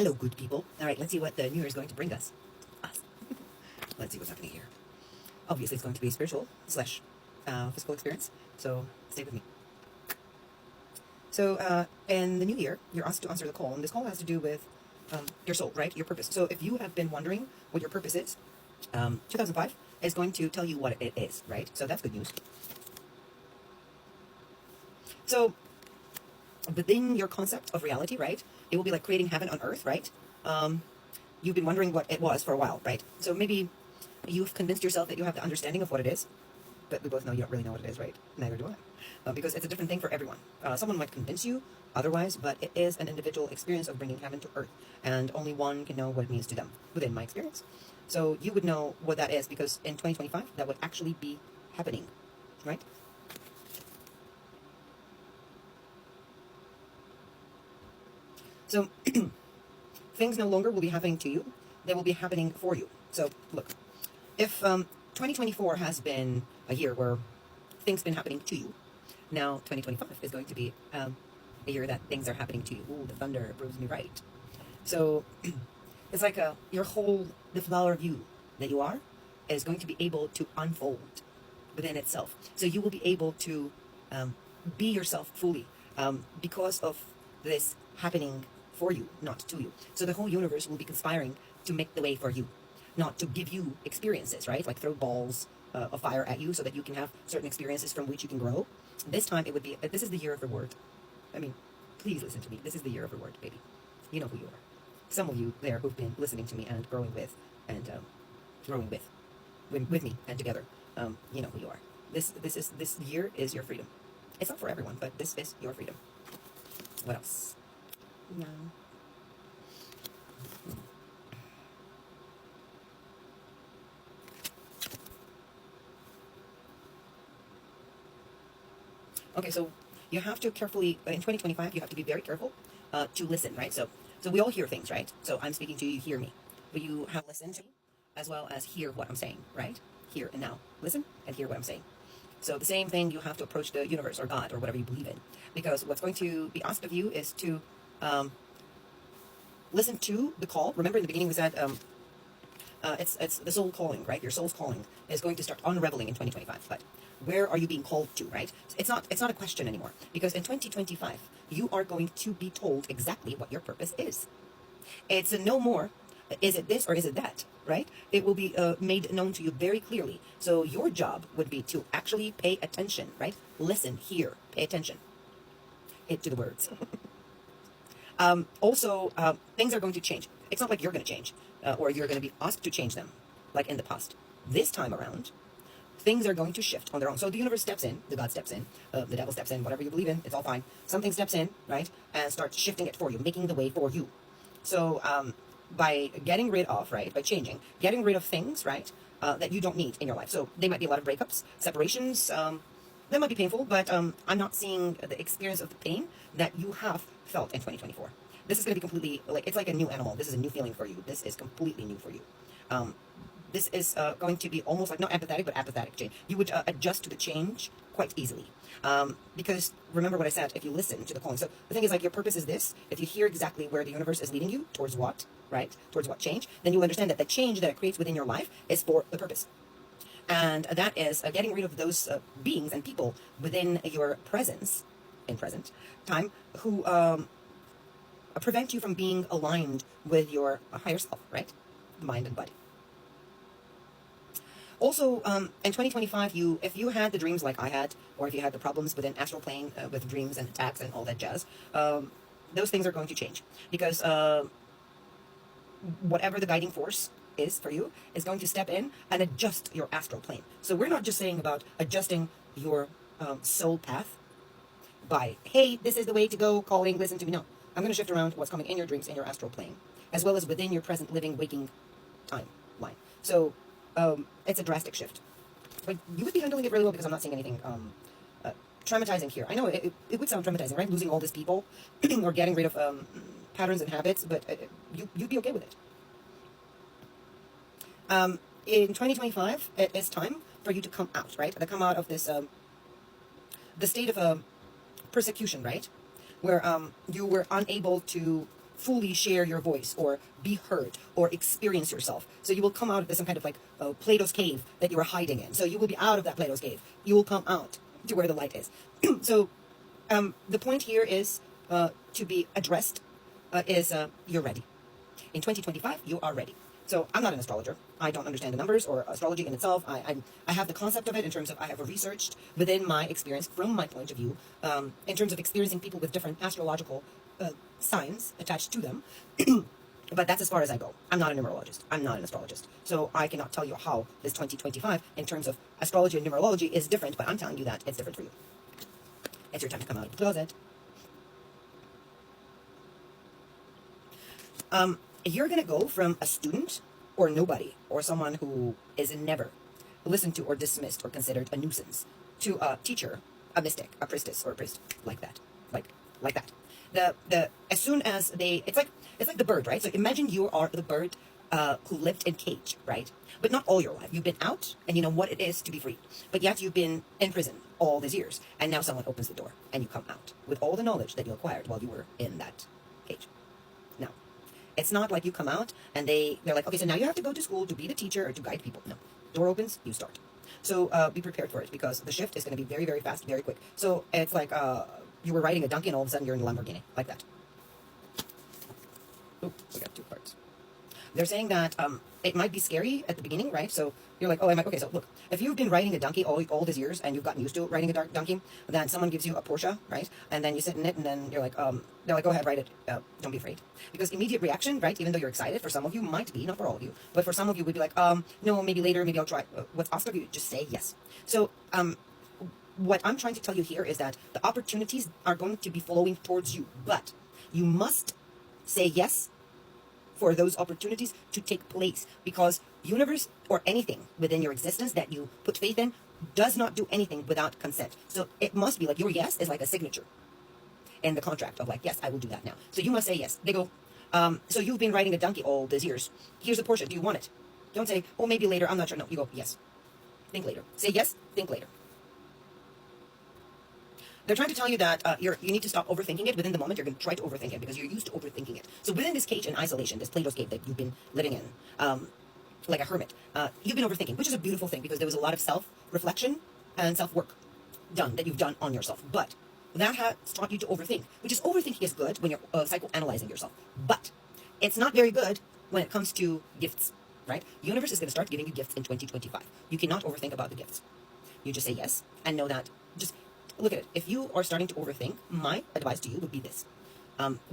Hello, good people. All right, let's see what the new year is going to bring us. Us. Let's see what's happening here. Obviously, it's going to be spiritual slash physical experience. So stay with me. So in the new year, you're asked to answer the call, and this call has to do with your soul, right? Your purpose. So if you have been wondering what your purpose is, 2005 is going to tell you what it is, right? So that's good news. So within your concept of reality, right, it will be like creating heaven on earth, right? You've been wondering what it was for a while, right? So maybe you've convinced yourself that you have the understanding of what it is, but we both know you don't really know what it is, right? Neither do I. Because it's a different thing for everyone. Someone might convince you otherwise, but it is an individual experience of bringing heaven to earth, and only one can know what it means to them, within my experience. So you would know what that is, because in 2025, that would actually be happening, right? So things no longer will be happening to you, they will be happening for you. So look, if 2024 has been a year where things been happening to you, now 2025 is going to be a year that things are happening to you. Ooh, the thunder proves me right. So it's like the flower of you that you are is going to be able to unfold within itself. So you will be able to be yourself fully because of this happening for you, not to you. So the whole universe will be conspiring to make the way for you, not to give you experiences, right? Like throw balls of fire at you so that you can have certain experiences from which you can grow. This time it would be, this is the year of reward. I mean, please listen to me. This is the year of reward, baby. You know who you are. Some of you there who've been listening to me and growing with, and growing with me and together, you know who you are. This year is your freedom. It's not for everyone, but this is your freedom. What else? No. Okay, so you have to carefully, in 2025, you have to be very careful to listen, right? So we all hear things, right? So I'm speaking to you, you hear me. But you have to listen to me as well as hear what I'm saying, right? Here and now. Listen and hear what I'm saying. So the same thing, you have to approach the universe or God or whatever you believe in. Because what's going to be asked of you is to listen to the call. Remember in the beginning we said it's the soul calling, right? Your soul's calling is going to start unraveling in 2025. But where are you being called to, right? It's not a question anymore, because in 2025 you are going to be told exactly what your purpose is. It's no more is it this or is it that, right? It will be made known to you very clearly. So your job would be to actually pay attention, right? Listen, hear, pay attention to the words. Also, things are going to change. It's not like you're going to change or you're going to be asked to change them like in the past. This time around, things are going to shift on their own. So the universe steps in, the God steps in, the devil steps in, whatever you believe in, it's all fine. Something steps in, right, and starts shifting it for you, making the way for you. So by getting rid of, right, by changing, getting rid of things, right, that you don't need in your life. So they might be a lot of breakups, separations, that might be painful, but I'm not seeing the experience of the pain that you have felt in 2024. This is going to be completely, like, it's like a new animal. This is a new feeling for you. This is completely new for you. This is going to be almost like, not empathetic, but apathetic change. You would adjust to the change quite easily. Because remember what I said, if you listen to the calling. So the thing is, like, your purpose is this. If you hear exactly where the universe is leading you, towards what, right, towards what change, then you'll understand that the change that it creates within your life is for the purpose. And that is getting rid of those beings and people within your presence, in present time, who prevent you from being aligned with your higher self, right? Mind and body. Also, in 2025, if you had the dreams like I had, or if you had the problems within astral plane with dreams and attacks and all that jazz, those things are going to change. Because whatever the guiding force is for you is going to step in and adjust your astral plane. So we're not just saying about adjusting your soul path by, hey, this is the way to go, calling, listen to me. No, I'm going to shift around what's coming in your dreams, in your astral plane, as well as within your present living, waking timeline. So it's a drastic shift. But you would be handling it really well, because I'm not seeing anything traumatizing here. I know it would sound traumatizing, right? Losing all these people or getting rid of patterns and habits, but you'd be okay with it. In 2025, it is time for you to come out, right? To come out of this, the state of persecution, right? Where you were unable to fully share your voice or be heard or experience yourself. So you will come out of some kind of like Plato's cave that you were hiding in. So you will be out of that Plato's cave. You will come out to where the light is. So the point here is to be addressed is you're ready. In 2025, you are ready. So I'm not an astrologer. I don't understand the numbers or astrology in itself. I have the concept of it in terms of I have researched within my experience from my point of view in terms of experiencing people with different astrological signs attached to them. But that's as far as I go. I'm not a numerologist. I'm not an astrologist. So I cannot tell you how this 2025 in terms of astrology and numerology is different, but I'm telling you that it's different for you. It's your time to come out of the closet. You're going to go from a student or nobody or someone who is never listened to or dismissed or considered a nuisance to a teacher, a mystic, a priestess or a priest, like that, like that. The as soon as it's like the bird, right? So imagine you are the bird who lived in cage, right? But not all your life. You've been out and you know what it is to be free, but yet you've been in prison all these years, and now someone opens the door and you come out with all the knowledge that you acquired while you were in that cage. Now, it's not like you come out and they're like, okay, so now you have to go to school to be the teacher or to guide people. No, door opens, you start. So be prepared for it because the shift is going to be very, very fast, very quick. So it's like you were riding a donkey and all of a sudden you're in a Lamborghini, like that. Oh, we got two parts. They're saying that it might be scary at the beginning, right? So you're like, oh, okay, so look, if you've been riding a donkey all these years and you've gotten used to riding a donkey, then someone gives you a Porsche, right? And then you sit in it and then you're like, they're like, go ahead, ride it. Don't be afraid. Because immediate reaction, right, even though you're excited, for some of you might be, not for all of you, but for some of you would be like, no, maybe later, maybe I'll try. What's asked of you, just say yes. So what I'm trying to tell you here is that the opportunities are going to be flowing towards you, but you must say yes for those opportunities to take place, because universe or anything within your existence that you put faith in does not do anything without consent. So it must be like your yes is like a signature in the contract of like, yes, I will do that now. So you must say yes. They go, so you've been riding a donkey all these years. Here's a Porsche. Do you want it? Don't say, oh, maybe later. I'm not sure. No, you go, yes. Think later. Say yes, think later. They're trying to tell you that you need to stop overthinking it. Within the moment, you're going to try to overthink it because you're used to overthinking it. So within this cage in isolation, this Plato's cave that you've been living in, like a hermit, you've been overthinking, which is a beautiful thing because there was a lot of self-reflection and self-work done that you've done on yourself. But that has taught you to overthink, which is overthinking is good when you're psychoanalyzing yourself. But it's not very good when it comes to gifts, right? Universe is going to start giving you gifts in 2025. You cannot overthink about the gifts. You just say yes and know that just... Look at it. If you are starting to overthink, my advice to you would be this.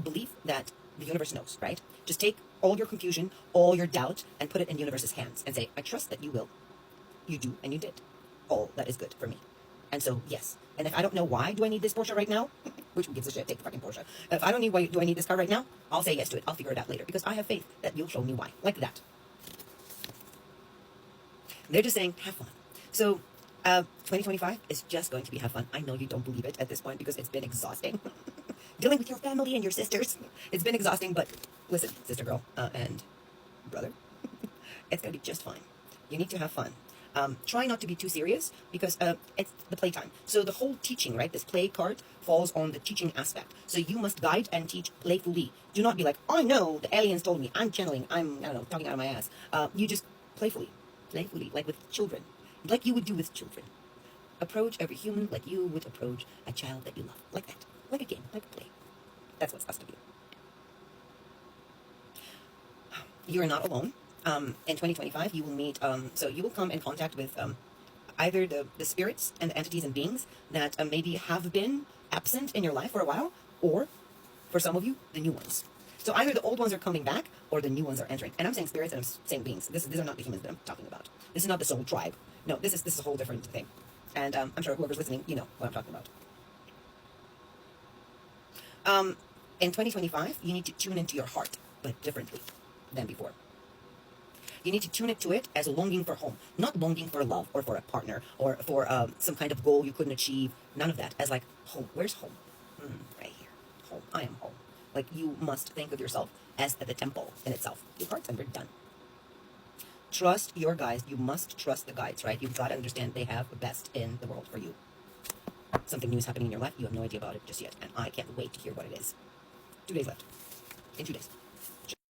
Believe that the universe knows, right? Just take all your confusion, all your doubt, and put it in the universe's hands and say, I trust that you will. You do, and you did. All that is good for me. And so, yes. And if I don't know why do I need this Porsche right now, which gives a shit, take the fucking Porsche. If I don't need why do I need this car right now, I'll say yes to it. I'll figure it out later because I have faith that you'll show me why. Like that. They're just saying, have fun. So, 2025 is just going to be have fun. I know you don't believe it at this point because it's been exhausting. Dealing with your family and your sisters. It's been exhausting, but listen, sister girl and brother, it's going to be just fine. You need to have fun. Try not to be too serious because it's the playtime. So the whole teaching, right, this play card falls on the teaching aspect. So you must guide and teach playfully. Do not be like, oh no, the aliens told me, I'm channeling, I don't know, talking out of my ass. You just playfully, like with children. Like you would do with children. Approach every human like you would approach a child that you love. Like that. Like a game. Like a play. That's what's asked of you. You are not alone. In 2025, you will meet, so you will come in contact with either the spirits and the entities and beings that maybe have been absent in your life for a while, or, for some of you, the new ones. So either the old ones are coming back, or the new ones are entering. And I'm saying spirits and I'm saying beings. These are not the humans that I'm talking about. This is not the soul tribe. No, this is a whole different thing. And I'm sure whoever's listening, you know what I'm talking about. In 2025, you need to tune into your heart, but differently than before. You need to tune it to it as longing for home, not longing for love or for a partner or for some kind of goal you couldn't achieve. None of that. As like, home. Where's home? Right here. Home. I am home. Like you must think of yourself as the temple in itself. Your heart's never done. Trust your guides. You must trust the guides, right? You've got to understand they have the best in the world for you. Something new is happening in your life. You have no idea about it just yet. And I can't wait to hear what it is. 2 days left. in 2 days.